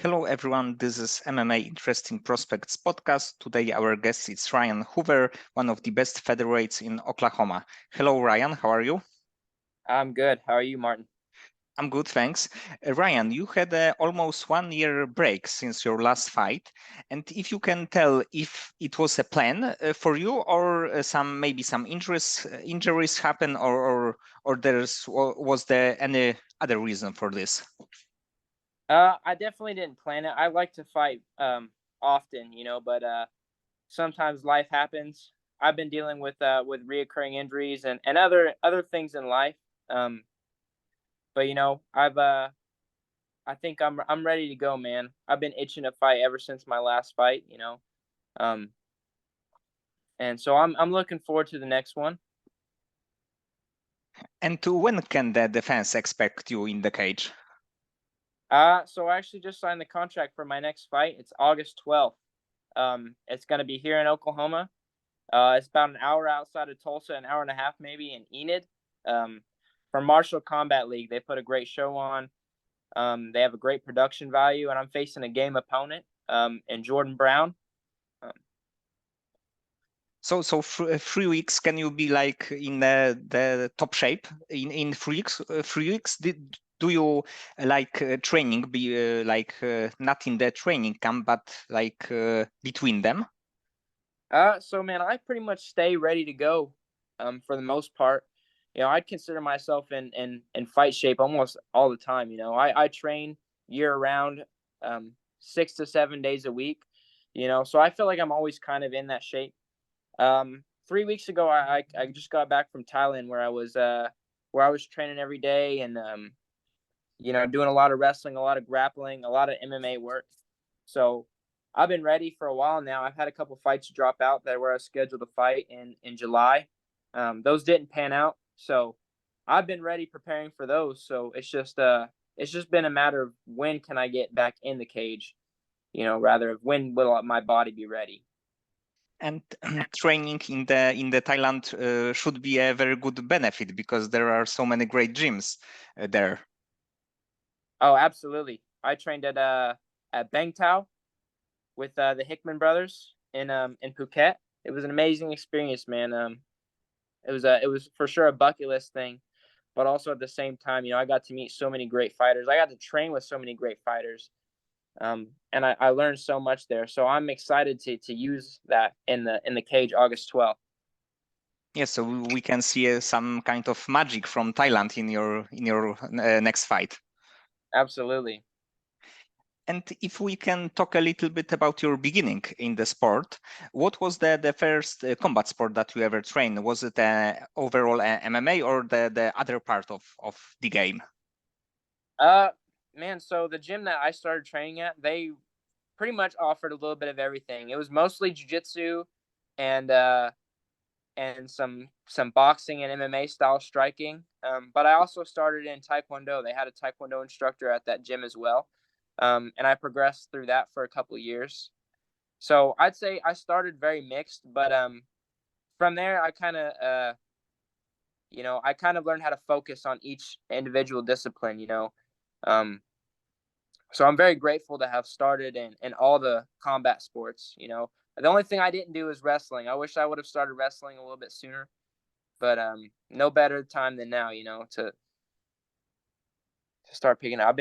Hello everyone, this is MMA Interesting Prospects podcast. Today our guest is Ryan Hoover, one of the best featherweights in Oklahoma. Hello Ryan, how are you? I'm good. How are you, Martin? I'm good, thanks. Ryan, you had almost 1 year break since your last fight, and if you can tell if it was a plan for you or maybe some injuries happen or was there any other reason for this? I definitely didn't plan it. I like to fight often, but sometimes life happens. I've been dealing with reoccurring injuries and other things in life. Um, but I think I'm ready to go, man. I've been itching to fight ever since my last fight. Um, and so I'm looking forward to the next one. And to when can the defense expect you in the cage? So I actually just signed the contract for my next fight. It's August 12th. It's gonna be here in Oklahoma. It's about an hour outside of Tulsa, an hour and a half maybe in Enid. From Martial Combat League, they put a great show on. They have a great production value, and I'm facing a game opponent in Jordan Brown. So 3 weeks, can you be like in the top shape in 3 weeks? 3 weeks, do you like training be not in the training camp, but like between them? So man, I pretty much stay ready to go for the most part. I'd consider myself in fight shape almost all the time. I train year round, 6 to 7 days a week. So I feel like I'm always kind of in that shape. 3 weeks ago, I just got back from Thailand where I was training every day and doing a lot of wrestling, a lot of grappling, a lot of MMA work. So I've been ready for a while now. I've had a couple fights drop out that were scheduled to fight in July. Those didn't pan out, so I've been ready preparing for those. So it's just been a matter of when can I get back in the cage, rather of when will my body be ready. And training in the Thailand should be a very good benefit because there are so many great gyms there. Oh, absolutely. I trained at Bang Tao with the Hickman brothers in Phuket. It was an amazing experience, man. It was for sure a bucket list thing, but also at the same time, I got to meet so many great fighters. I got to train with so many great fighters, and I learned so much there. So I'm excited to use that in the cage August 12th. Yes, so we can see some kind of magic from Thailand in your next fight. Absolutely. And if we can talk a little bit about your beginning in the sport, what was the first combat sport that you ever trained? Was it overall MMA or the other part of the game? Uh, Man, so the gym that I started training at, they pretty much offered a little bit of everything. It was mostly jujitsu and some boxing and MMA style striking. But I also started in Taekwondo. They had a Taekwondo instructor at that gym as well, and I progressed through that for a couple of years. So I'd say I started very mixed, but from there I kind of learned how to focus on each individual discipline. Um, so I'm very grateful to have started in all the combat sports. The only thing I didn't do is wrestling. I wish I would have started wrestling a little bit sooner, but no better time than now, to start picking up.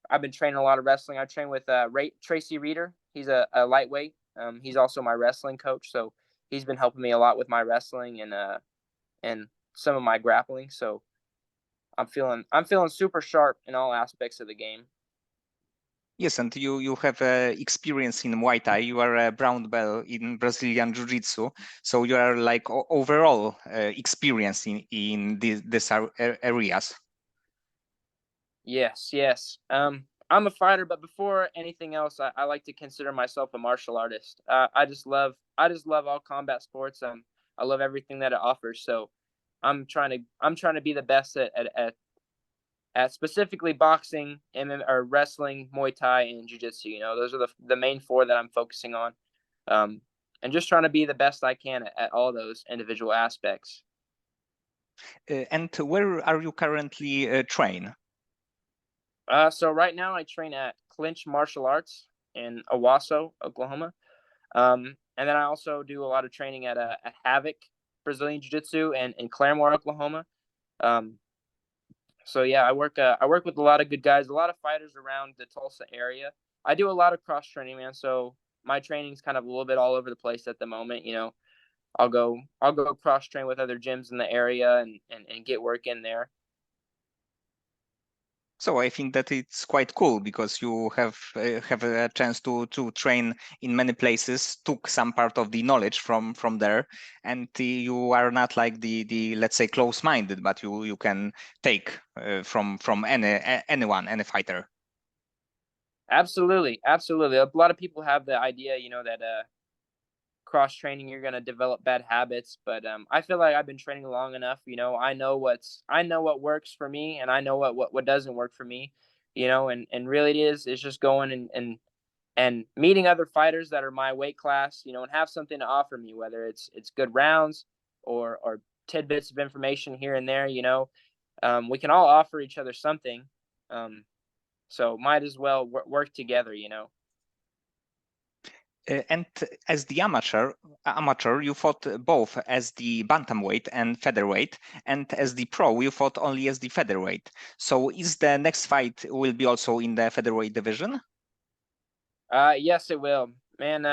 I've been training a lot of wrestling. I train with Tracy Reeder. He's a lightweight. He's also my wrestling coach, so he's been helping me a lot with my wrestling and some of my grappling. So I'm feeling super sharp in all aspects of the game. Yes, and you have experience in Muay Thai. You are a brown belt in Brazilian Jiu-Jitsu, so you are like overall experience in these areas. Yes, yes. I'm a fighter, but before anything else, I like to consider myself a martial artist. I just love all combat sports. I love everything that it offers. So I'm trying to be the best at specifically boxing, MMA, or wrestling, Muay Thai, and Jiu-Jitsu. Those are the main four that I'm focusing on, and just trying to be the best I can at all those individual aspects. And where are you currently train? So right now I train at clinch martial arts in Owasso, Oklahoma. And then I also do a lot of training at Havoc Brazilian Jiu-Jitsu in Claremore, Oklahoma. Um, so yeah, I work with a lot of good guys, a lot of fighters around the Tulsa area. I do a lot of cross training, man. So my training's kind of a little bit all over the place at the moment. I'll go cross train with other gyms in the area and get work in there. So I think that it's quite cool because you have a chance to train in many places, took some part of the knowledge from there, and you are not like the let's say close-minded, but you can take from anyone, any fighter. Absolutely, absolutely. A lot of people have the idea, that cross training you're gonna develop bad habits, but I feel like I've been training long enough. I know what works for me, and I know what doesn't work for me. And really it's just going and meeting other fighters that are my weight class, and have something to offer me, whether it's good rounds or tidbits of information here and there. We can all offer each other something. So might as well work together. And as the amateur, you fought both as the bantamweight and featherweight, and as the pro, you fought only as the featherweight. So, is the next fight will be also in the featherweight division? Yes, it will, man.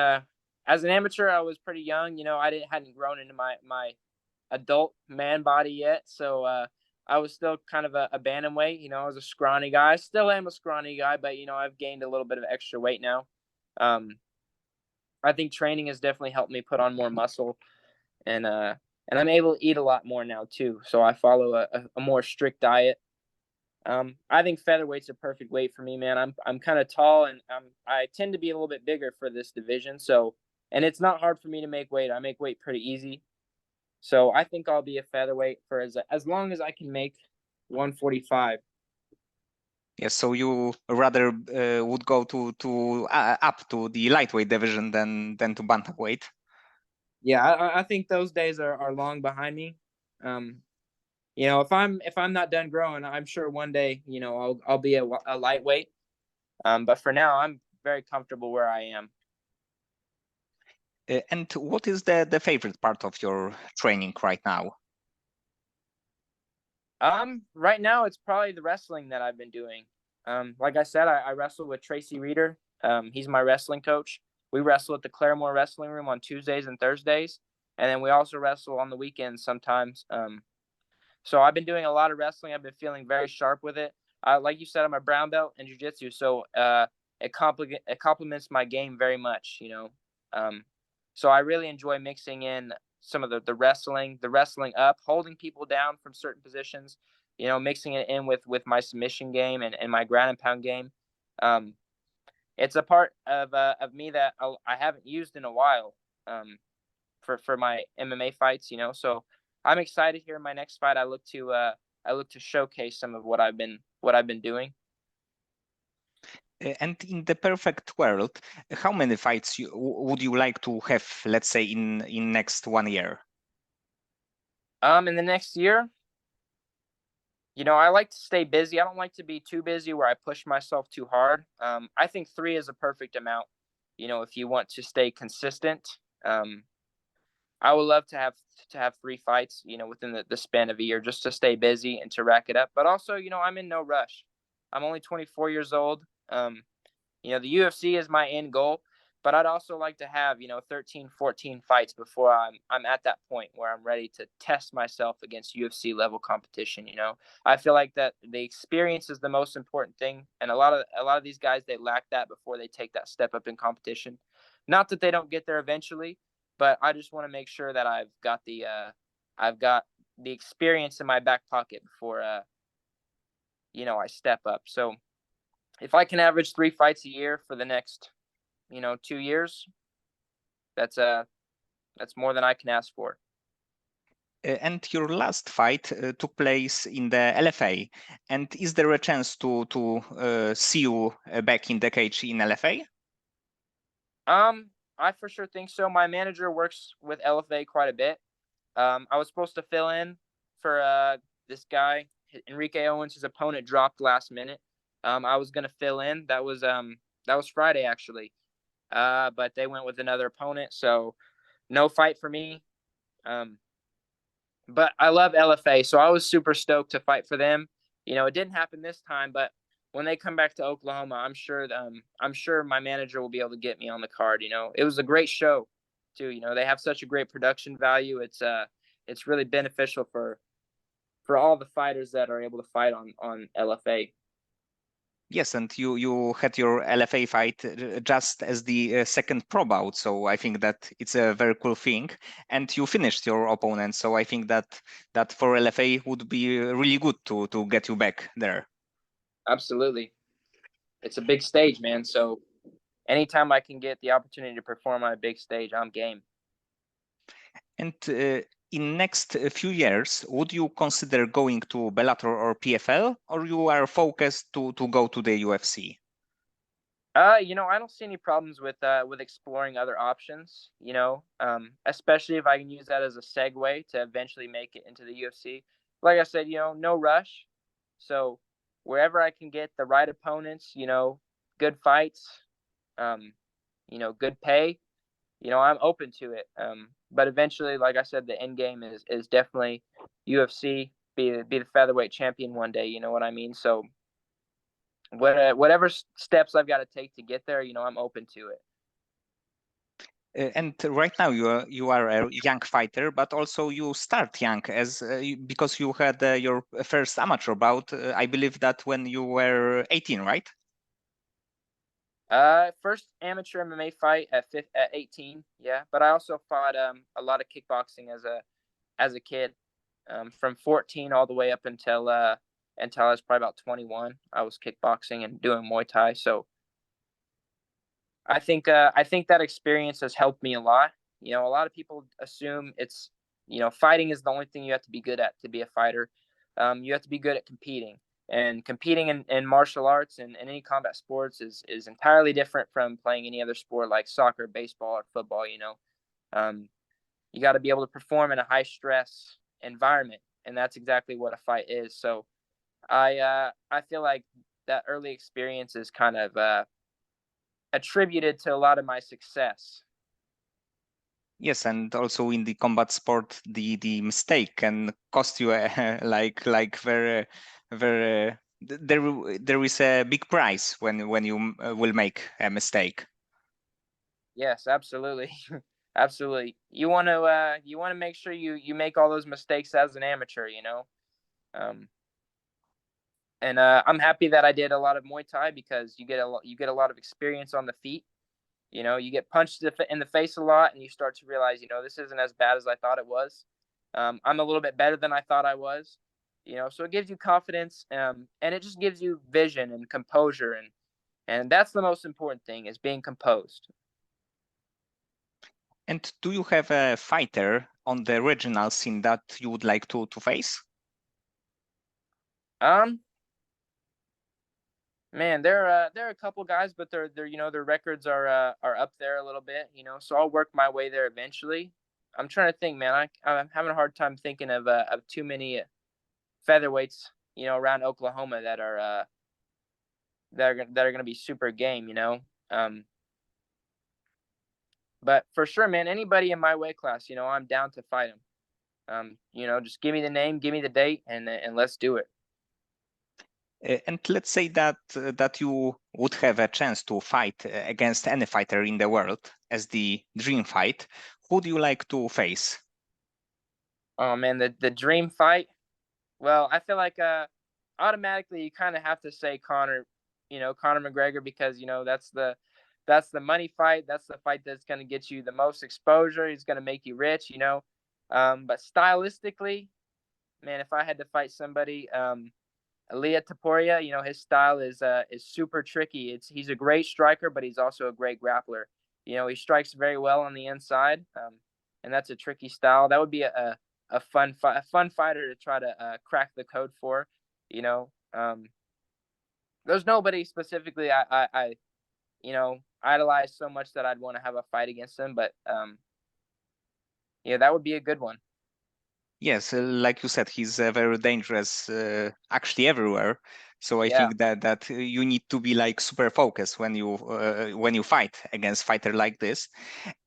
As an amateur, I was pretty young. I hadn't grown into my adult man body yet, so I was still kind of a bantamweight. I was a scrawny guy. I still am a scrawny guy, but I've gained a little bit of extra weight now. I think training has definitely helped me put on more muscle, and I'm able to eat a lot more now too. So I follow a more strict diet. I think featherweight's a perfect weight for me, man. I'm kind of tall, and I tend to be a little bit bigger for this division. So, and it's not hard for me to make weight. I make weight pretty easy. So I think I'll be a featherweight for as long as I can make 145. Yes, so you rather would go to up to the lightweight division than to bantamweight. Yeah, I think those days are long behind me. If I'm not done growing, I'm sure one day I'll be a lightweight. But for now, I'm very comfortable where I am. And what is the favorite part of your training right now? Right now it's probably the wrestling that I've been doing. Like I said, I wrestle with Tracy Reeder. He's my wrestling coach. We wrestle at the Claremore Wrestling Room on Tuesdays and Thursdays, and then we also wrestle on the weekends sometimes. So I've been doing a lot of wrestling. I've been feeling very sharp with it. Like you said, I'm a brown belt in jiu-jitsu, so it complements my game very much. So I really enjoy mixing in some of the wrestling up, holding people down from certain positions, mixing it in with my submission game and my ground and pound game. It's a part of me that I haven't used in a while for my MMA fights. So I'm excited here in my next fight. I look to showcase some of what I've been doing. And in the perfect world, how many fights would you like to have, let's say, in next 1 year? In the next year, I like to stay busy. I don't like to be too busy where I push myself too hard. I think 3 is a perfect amount. If you want to stay consistent, I would love to have 3 fights, within the span of a year, just to stay busy and to rack it up. But also, I'm in no rush. I'm only 24 years old. The UFC is my end goal, but I'd also like to have 13, 14 fights before I'm at that point where I'm ready to test myself against UFC level competition. I feel like that the experience is the most important thing, and a lot of these guys, they lack that before they take that step up in competition. Not that they don't get there eventually, but I just want to make sure that I've got the experience in my back pocket before I step up. So if I can average 3 fights a year for the next 2 years, that's more than I can ask for. And your last fight took place in the LFA. And is there a chance to see you back in the cage in LFA? I for sure think so. My manager works with LFA quite a bit. I was supposed to fill in for this guy, Enrique Owens. His opponent dropped last minute. I was gonna fill in. That was Friday actually. But they went with another opponent, so no fight for me. Um, but I love LFA, so I was super stoked to fight for them. You know, it didn't happen this time, but when they come back to Oklahoma, I'm sure my manager will be able to get me on the card. You know, it was a great show too. You know, they have such a great production value. It's really beneficial for all the fighters that are able to fight on LFA. Yes, and you had your LFA fight just as the second pro bout, so I think that it's a very cool thing. And you finished your opponent, so I think that for LFA would be really good to get you back there. Absolutely, it's a big stage, man. So anytime I can get the opportunity to perform on a big stage, I'm game. And in next few years, would you consider going to Bellator or PFL, or you are focused to go to the UFC? You know, I don't see any problems with exploring other options. You know, especially if I can use that as a segue to eventually make it into the UFC. Like I said, you know, no rush. So wherever I can get the right opponents, you know, good fights, um, you know, good pay, you know, I'm open to it. But eventually, like I said, the end game is definitely UFC, be the featherweight champion one day. You know what I mean? So whatever steps I've got to take to get there, you know, I'm open to it. And right now you are a young fighter, but also you start young as because you had your first amateur bout. I believe that when you were 18, right? First amateur MMA fight at 18, yeah. But I also fought a lot of kickboxing as a kid, from 14 all the way up until I was probably about 21. I was kickboxing and doing Muay Thai, so I think that experience has helped me a lot. You know, a lot of people assume it's, you know, fighting is the only thing you have to be good at to be a fighter. You have to be good at competing, and competing in martial arts and any combat sports is entirely different from playing any other sport like soccer, baseball, or football. You know, um, you got to be able to perform in a high stress environment, and that's exactly what a fight is. So I feel like that early experience is kind of attributed to a lot of my success. Yes, and also in the combat sport, the mistake can cost you like very there is a big price when you will make a mistake. Yes, absolutely. Absolutely. You want to make sure you make all those mistakes as an amateur, you know. Um and I'm happy that I did a lot of Muay Thai because you get a lot of experience on the feet. You know, you get punched in the face a lot and you start to realize, you know, this isn't as bad as I thought it was. I'm a little bit better than I thought I was. You know, so it gives you confidence, and it just gives you vision and composure, and that's the most important thing, is being composed. And do you have a fighter on the regional scene that you would like to face? Um, Man, there are a couple guys, but they're you know, their records are up there a little bit, you know. So I'll work my way there eventually. I'm trying to think, man. I'm having a hard time thinking of too many featherweights, you know, around Oklahoma that are going to be super game, you know. Um, but for sure, man, anybody in my weight class, you know, I'm down to fight them. You know, just give me the name, give me the date, and let's do it. And let's say that you would have a chance to fight against any fighter in the world as the dream fight. Who do you like to face? Oh man, the dream fight. Well, I feel like automatically you kind of have to say Conor, you know, Conor McGregor, because you know that's the money fight. That's the fight that's going to get you the most exposure. He's going to make you rich, you know. But stylistically, man, if I had to fight somebody, Aaliyah Taporia, you know, his style is super tricky. He's a great striker, but he's also a great grappler. You know, he strikes very well on the inside, and that's a tricky style. That would be a fun fighter to try to crack the code for. You know, there's nobody specifically I you know, idolize so much that I'd want to have a fight against him, but yeah, that would be a good one. Yes, like you said, he's very dangerous, actually everywhere. So I Yeah. think that you need to be like super focused when you fight against fighter like this.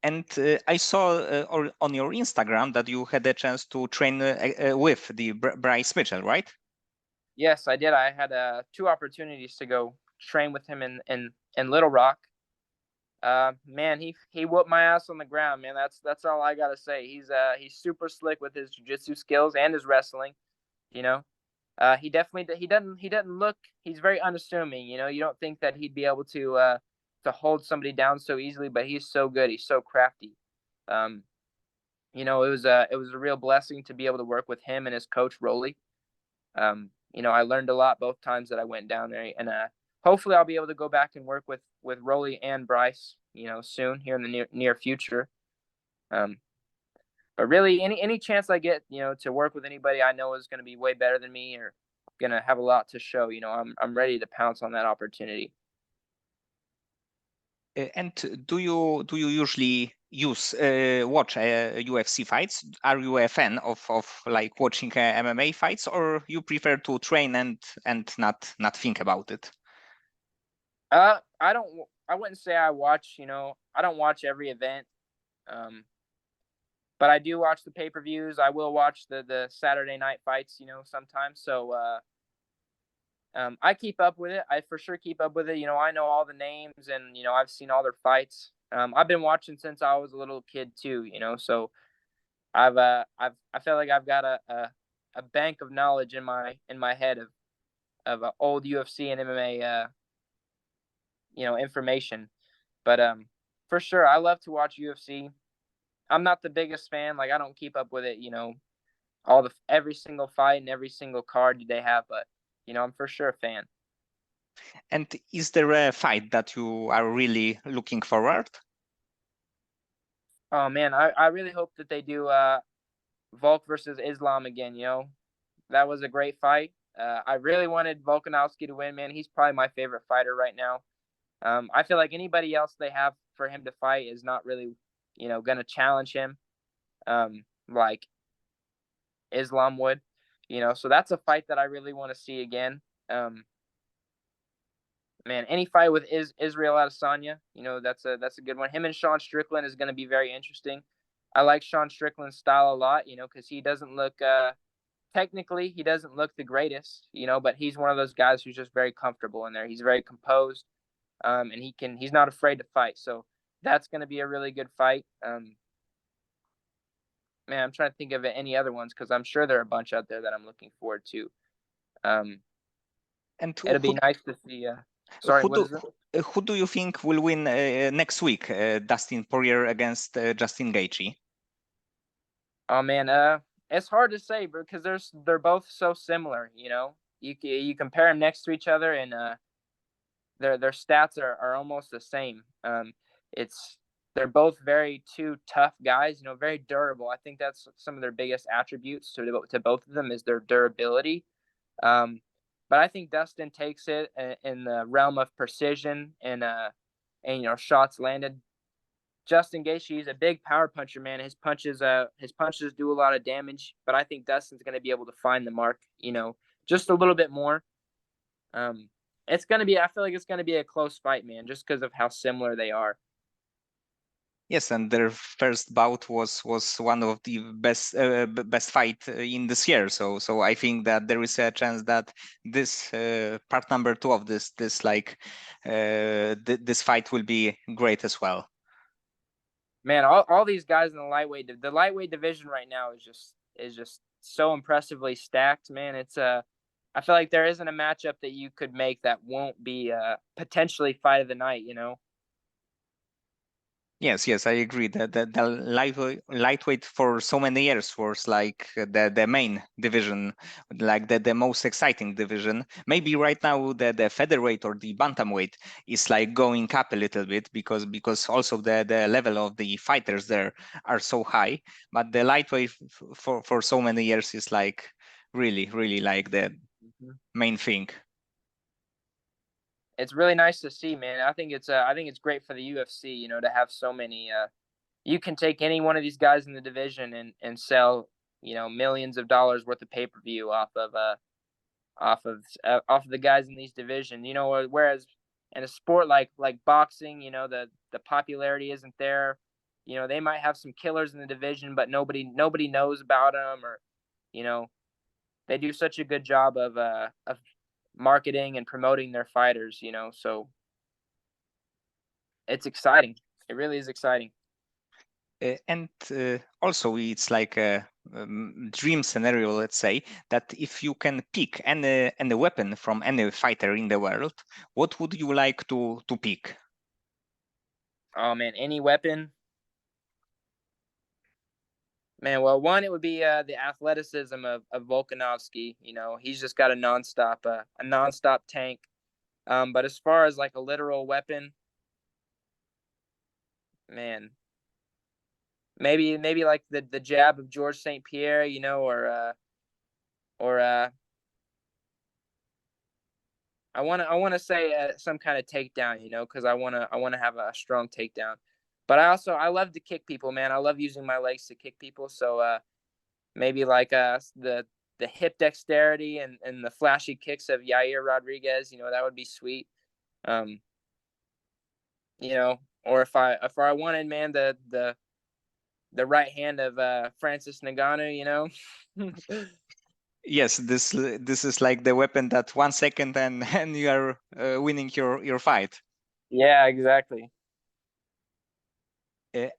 And I saw on your Instagram that you had a chance to train with the Bryce Mitchell, right? Yes, I did. I had 2 opportunities to go train with him in Little Rock. Man, he whooped my ass on the ground, man. That's all I gotta say. He's super slick with his jiu-jitsu skills and his wrestling. You know, he definitely he doesn't look. He's very unassuming. You know, you don't think that he'd be able to hold somebody down so easily, but he's so good. He's so crafty. Um, you know, it was a real blessing to be able to work with him and his coach Rolly. You know, I learned a lot both times that I went down there, and hopefully I'll be able to go back and work with Rolly and Bryce, you know, soon here in the near future. Um, but really, any chance I get, you know, to work with anybody I know is going to be way better than me or going to have a lot to show. You know, I'm ready to pounce on that opportunity. And do you usually use watch UFC fights? Are you a fan of like watching MMA fights, or you prefer to train and not think about it? I don't. I wouldn't say I watch. You know, I don't watch every event. Um, but I do watch the pay-per-views. I will watch the Saturday night fights. You know, sometimes. So I keep up with it. I for sure keep up with it. You know, I know all the names, and you know, I've seen all their fights. I've been watching since I was a little kid too. You know, so I feel like I've got a bank of knowledge in my head of old UFC and MMA you know, information. But for sure, I love to watch UFC. I'm not the biggest fan. Like I don't keep up with it. You know, every single fight and every single card they have, but you know, I'm for sure a fan. And is there a fight that you are really looking forward? Oh man, I really hope that they do Volk versus Islam again. You know, that was a great fight. I really wanted Volkanovski to win, man. He's probably my favorite fighter right now. I feel like anybody else they have for him to fight is not really, you know, going to challenge him like Islam would, you know. So that's a fight that I really want to see again. Um, man, any fight with Israel Adesanya, you know, that's a good one. Him and Sean Strickland is going to be very interesting. I like Sean Strickland's style a lot, you know, because he doesn't look technically he doesn't look the greatest, you know, but he's one of those guys who's just very comfortable in there. He's very composed, and he's not afraid to fight. So that's going to be a really good fight. Man, I'm trying to think of any other ones because I'm sure there are a bunch out there that I'm looking forward to. Um, And it'll be nice to see. Sorry, who what do is it? who do you think will win next week? Dustin Poirier against Justin Gaethje? Oh man, it's hard to say because they're both so similar. You know, you compare them next to each other, and their stats are almost the same. It's they're both very two tough guys. You know, very durable. I think that's some of their biggest attributes to both of them is their durability. Um, but I think Dustin takes it in the realm of precision and you know shots landed. Justin Gaethje is a big power puncher, man. His punches do a lot of damage, but I think Dustin's going to be able to find the mark, you know, just a little bit more. Um, it's going to be. I feel like it's going to be a close fight, man, just because of how similar they are. Yes, and their first bout was one of the best fight in this year. So I think that there is a chance that this part number two of this like this fight will be great as well. Man, all these guys in the lightweight division right now is just so impressively stacked, man. It's I feel like there isn't a matchup that you could make that won't be potentially fight of the night, you know. Yes, I agree that the lightweight for so many years was like the main division, like the most exciting division. Maybe right now the featherweight or the bantamweight is like going up a little bit because also the level of the fighters there are so high. But the lightweight for so many years is like really like the Mhm. main thing. It's really nice to see, man. I think it's great for the UFC, you know, to have so many you can take any one of these guys in the division and sell, you know, millions of dollars worth of pay-per-view off of off of the guys in these division. You know, whereas in a sport like boxing, you know, the popularity isn't there. You know, they might have some killers in the division, but nobody knows about them, or you know, they do such a good job of marketing and promoting their fighters. You know, so it's exciting. It really is exciting. And also, it's like a dream scenario, let's say, that if you can pick any weapon from any fighter in the world, what would you like to pick? Oh man, any weapon. Man, well, one, it would be the athleticism of Volkanovski. You know, he's just got a nonstop tank. But as far as like a literal weapon, man, maybe like the jab of George St. Pierre, you know, or I wanna say some kind of takedown, you know, because I wanna have a strong takedown. But I love to kick people, man. I love using my legs to kick people. So maybe like the hip dexterity and the flashy kicks of Yair Rodriguez, you know, that would be sweet. Um, you know, or if I wanted, man, the right hand of Francis Ngannou, you know. Yes, this is like the weapon that 1 second and and you are winning your fight. Yeah, exactly.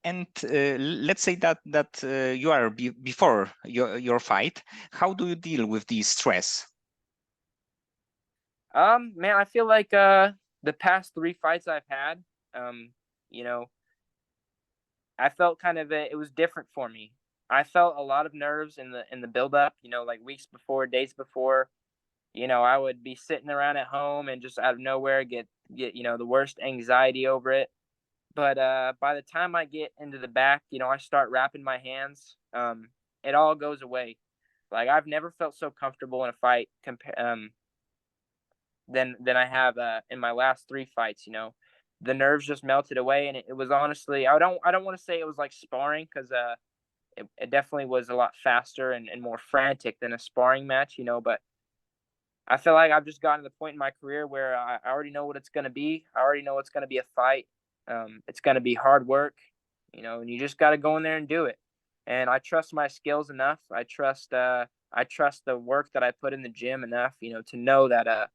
And let's say that you are before your fight. How do you deal with the stress? Man, I feel like the past 3 fights I've had, um, you know, I felt kind of it was different for me. I felt a lot of nerves in the build up, you know, like weeks before, days before. You know, I would be sitting around at home and just out of nowhere get you know the worst anxiety over it. But by the time I get into the back, you know, I start wrapping my hands. It all goes away. Like I've never felt so comfortable in a fight than I have in my last 3 fights. You know, the nerves just melted away, and it was honestly I don't want to say it was like sparring because it definitely was a lot faster and more frantic than a sparring match. You know, but I feel like I've just gotten to the point in my career where I already know what it's going to be. I already know it's going to be a fight. It's going to be hard work, you know, and you just got to go in there and do it. And I trust my skills enough. I trust the work that I put in the gym enough, you know, to know that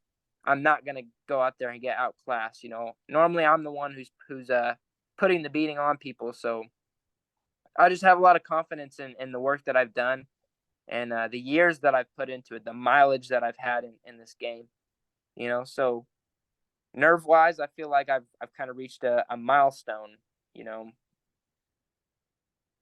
I'm not going to go out there and get outclassed. You know, normally I'm the one who's putting the beating on people. So I just have a lot of confidence in the work that I've done and the years that I've put into it, the mileage that I've had in this game. You know, so nerve wise, I feel like I've kind of reached a milestone. You know,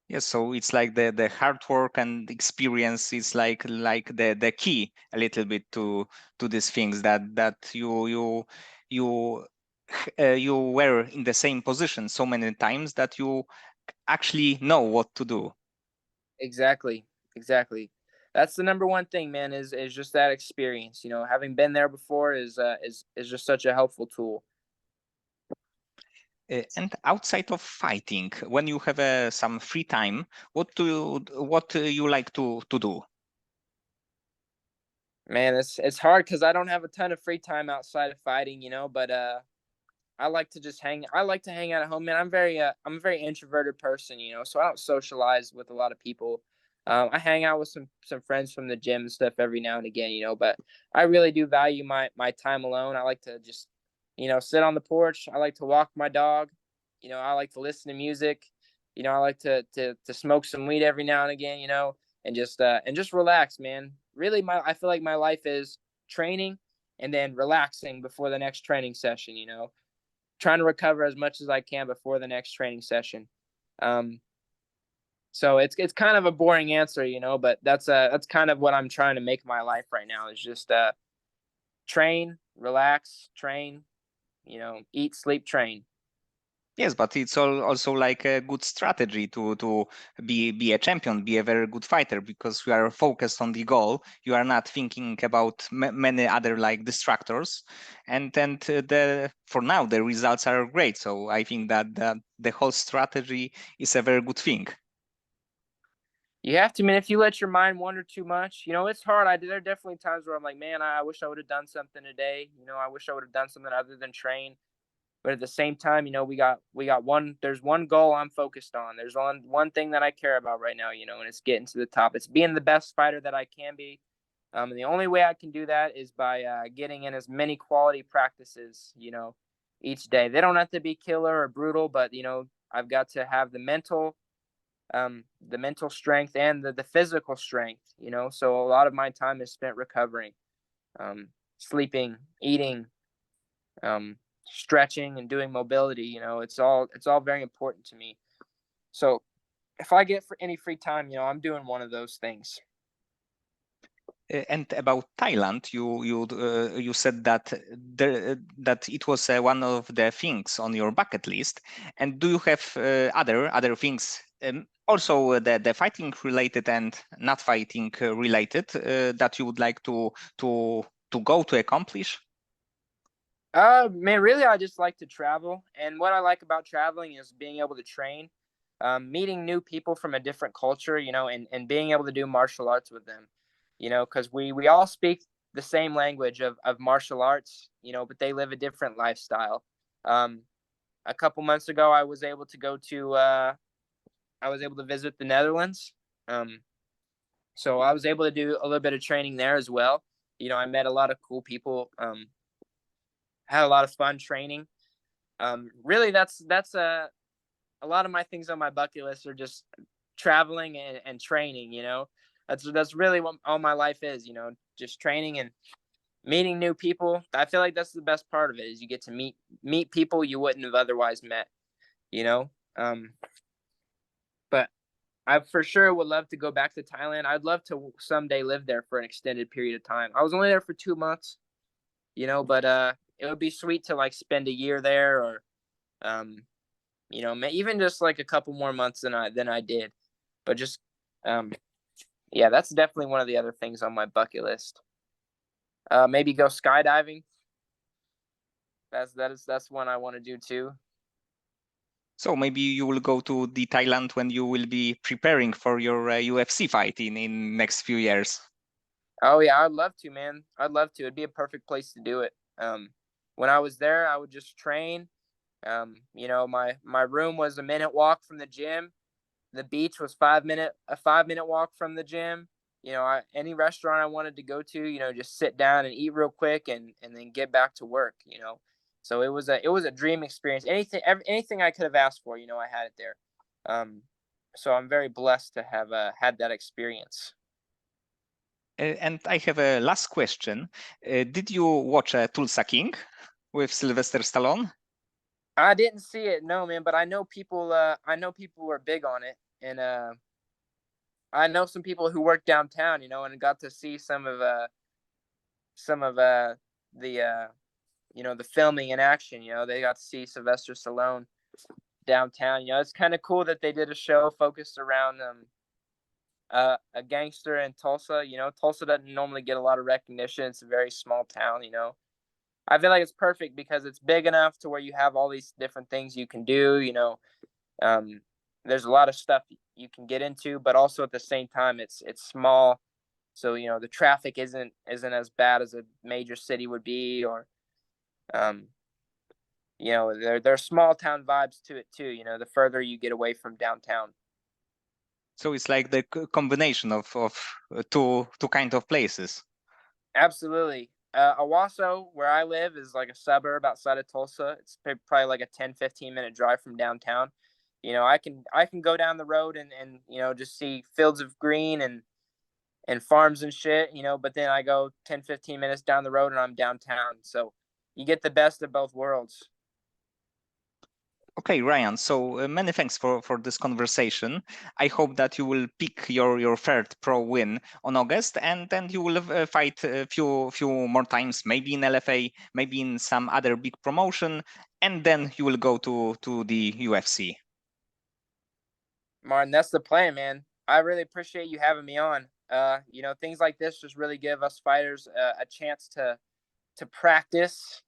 Yes, so it's like the hard work and experience is like the key a little bit to these things that you you were in the same position so many times that you actually know what to do. exactly, exactly. That's the number one thing, man. Is just that experience. You know, having been there before is just such a helpful tool. And outside of fighting, when you have some free time, what you like to do? Man, it's hard because I don't have a ton of free time outside of fighting. You know, but I like to just hang. I like to hang out at home, man. I'm a very introverted person, you know, so I don't socialize with a lot of people. I hang out with some friends from the gym and stuff every now and again, you know, but I really do value my time alone. I like to just, you know, sit on the porch. I like to walk my dog. You know, I like to listen to music. You know, I like to smoke some weed every now and again, you know, and just relax, man. Really, my I feel like my life is training and then relaxing before the next training session, you know, trying to recover as much as I can before the next training session. Um, so it's kind of a boring answer, you know, but that's kind of what I'm trying to make my life right now is just train, relax, train, you know, eat, sleep, train. Yes, but it's also like a good strategy to be a champion, be a very good fighter because you are focused on the goal. You are not thinking about many other like distractors, and the for now the results are great. So I think that the whole strategy is a very good thing. You have to, man. If you let your mind wander too much, it's hard. There are definitely times where I'm like, man, I wish I would have done something today. I wish I would have done something other than train. But at the same time, we got one. There's one goal I'm focused on. There's one thing that I care about right now. And it's getting to the top. It's being the best fighter that I can be. And the only way I can do that is by getting in as many quality practices. Each day. They don't have to be killer or brutal, but I've got to have the mental strength and the physical strength. So a lot of my time is spent recovering, sleeping, eating, stretching, and doing mobility. It's all very important to me. So if I get any free time, I'm doing one of those things. And about Thailand, you said that that it was one of the things on your bucket list. And do you have other things, also the fighting related and not fighting related, that you would like to go to accomplish? Man, really, I just like to travel, and what I like about traveling is being able to train, meeting new people from a different culture, and being able to do martial arts with them, because we all speak the same language of martial arts, but they live a different lifestyle. A couple months ago, I was able to visit the Netherlands, so I was able to do a little bit of training there as well. I met a lot of cool people. Had a lot of fun training. Really, that's a lot of my things on my bucket list are just traveling and training. That's really what all my life is. Just training and meeting new people. I feel like that's the best part of it is you get to meet people you wouldn't have otherwise met. But I for sure would love to go back to Thailand. I'd love to someday live there for an extended period of time. I was only there for 2 months, but it would be sweet to like spend a year there, or even just like a couple more months than I did. But just yeah, that's definitely one of the other things on my bucket list. Maybe go skydiving. That's one I want to do too. So maybe you will go to the Thailand when you will be preparing for your UFC fight in next few years. Oh yeah, I'd love to, man. I'd love to. It'd be a perfect place to do it. When I was there, I would just train. My room was a minute walk from the gym. The beach was a 5 minute walk from the gym. Any restaurant I wanted to go to, just sit down and eat real quick and then get back to work. So it was a dream experience. Anything I could have asked for, I had it there. So I'm very blessed to have had that experience. And I have a last question. Did you watch Tulsa King with Sylvester Stallone? I didn't see it, no, man, but I know people. I know people who are big on it, and I know some people who work downtown, and got to see some of the filming in action. They got to see Sylvester Stallone downtown. It's kind of cool that they did a show focused around a gangster in Tulsa. Tulsa doesn't normally get a lot of recognition. It's a very small town. I feel like it's perfect because it's big enough to where you have all these different things you can do. There's a lot of stuff you can get into, but also at the same time, it's small. So, the traffic isn't as bad as a major city would be, or, there are small town vibes to it too, the further you get away from downtown. So it's like the combination of two kind of places. Absolutely. Owasso, where I live, is like a suburb outside of Tulsa. It's probably like a 10-15 minute drive from downtown. I can go down the road and just see fields of green and farms and shit, but then I go 10-15 minutes down the road and I'm downtown. So you get the best of both worlds. Okay, Ryan. So many thanks for this conversation. I hope that you will pick your third pro win on August, and then you will fight a few more times, maybe in LFA, maybe in some other big promotion, and then you will go to the UFC. Martin, that's the plan, man. I really appreciate you having me on. Things like this just really give us fighters a chance to practice.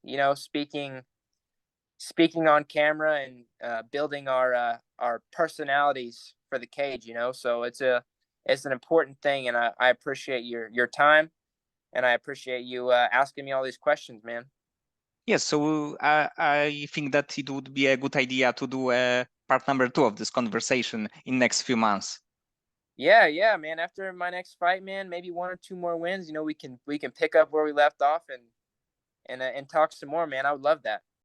Speaking on camera and building our personalities for the cage. So it's it's an important thing, and I appreciate your time, and I appreciate you asking me all these questions, man. Yes, so I think that it would be a good idea to do a part number 2 of this conversation in next few months. Yeah, man. After my next fight, man, maybe 1 or 2 more wins. We can pick up where we left off and talk some more, man. I would love that.